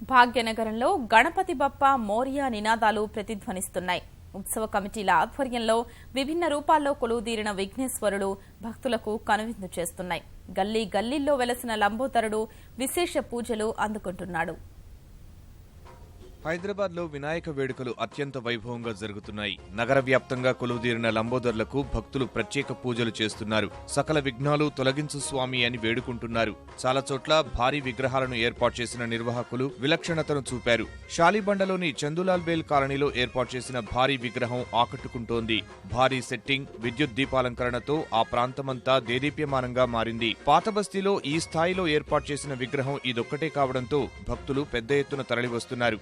భాగ్యనగరంలో గణపతి బప్ప మోరియా నినాదాలు ప్రతిధ్వనిస్తున్నాయి. ఉత్సవ కమిటీల ఆధ్వర్యంలో విభిన్న రూపాల్లో కొలువుదీరిన విఘ్నేశ్వరుడు భక్తులకు కనువిందు చేస్తున్నాయి. గల్లీ గల్లీల్లో వెలసిన లంబోదరుడు విశేష పూజలు అందుకుంటున్నాడు. హైదరాబాద్ లో వినాయక వేడుకలు అత్యంత వైభవంగా జరుగుతున్నాయి. నగర వ్యాప్తంగా కొలువుదీరిన లంబోదర్లకు భక్తులు ప్రత్యేక పూజలు చేస్తున్నారు. సకల విఘ్నాలు తొలగించు స్వామి అని వేడుకుంటున్నారు. చాలా చోట్ల భారీ విగ్రహాలను ఏర్పాటు చేసిన నిర్వాహకులు విలక్షణతను చూపారు. షాలిబండలోని చందులాల్ బేల్ కాలనీలో ఏర్పాటు చేసిన భారీ విగ్రహం ఆకట్టుకుంటోంది. భారీ సెట్టింగ్, విద్యుత్ దీపాలంకరణతో ఆ ప్రాంతమంతా దేదీప్యమానంగా మారింది. పాతబస్తీలో ఈ స్థాయిలో ఏర్పాటు చేసిన విగ్రహం ఇదొక్కటే కావడంతో భక్తులు పెద్ద ఎత్తున తరలివస్తున్నారు.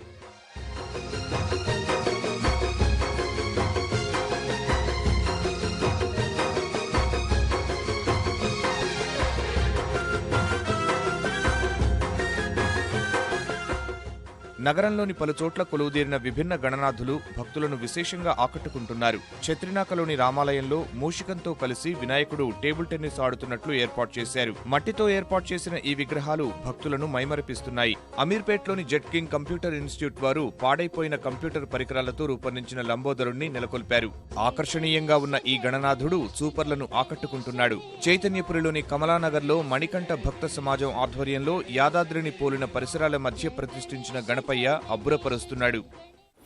నగరంలోని పలుచోట్ల కొలువుదీరిన విభిన్న గణనాథులు భక్తులను విశేషంగా ఆకట్టుకుంటున్నారు. ఛత్రినాకలోని రామాలయంలో మూషికంతో కలిసి వినాయకుడు టేబుల్ టెన్నిస్ ఆడుతున్నట్లు ఏర్పాటు చేశారు. మట్టితో ఏర్పాటు చేసిన ఈ విగ్రహాలు భక్తులను మైమరిపిస్తున్నాయి. అమీర్పేట్లోని జెట్ కింగ్ కంప్యూటర్ ఇన్స్టిట్యూట్ వారు పాడైపోయిన కంప్యూటర్ పరికరాలతో రూపొందించిన లంబోదరుణ్ణి నెలకొల్పారు. ఆకర్షణీయంగా ఉన్న ఈ గణనాథుడు సూపర్లను ఆకట్టుకుంటున్నాడు. చైతన్యపురిలోని కమలానగర్లో మణికంఠ భక్త సమాజం ఆధ్వర్యంలో యాదాద్రిని పోలిన పరిసరాల మధ్య ప్రతిష్ఠించిన గణపయ్య అబ్బురపరుస్తున్నాడు.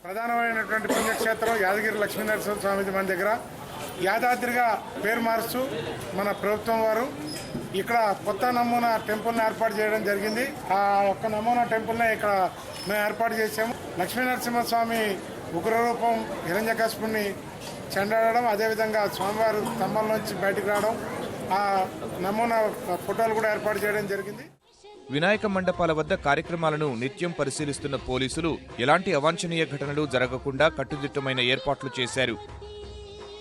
ప్రధానమైనటువంటి పుణ్యక్షేత్రం యాదగిరి లక్ష్మీనరసింహ స్వామి మన దగ్గర యాదాద్రిగా పేరు మారుస్తూ మన ప్రభుత్వం వారు ఇక్కడ కొత్త నమూనా టెంపుల్ని ఏర్పాటు చేయడం జరిగింది. ఆ ఒక్క నమూనా టెంపుల్ని ఇక్కడ మేము ఏర్పాటు చేసాము. లక్ష్మీనరసింహస్వామి ఉగ్రరూపం హిరణ్యకశిపుని చెండాడడం, అదేవిధంగా స్వామివారు స్తంభంలోంచి బయటకు రావడం, ఆ నమూనా ఫోటోలు కూడా ఏర్పాటు చేయడం జరిగింది. వినాయక మండపాల వద్ద కార్యక్రమాలను నిత్యం పరిశీలిస్తున్న పోలీసులు ఎలాంటి అవాంఛనీయ ఘటనలు జరగకుండా కట్టుదిట్టమైన ఏర్పాట్లు చేశారు.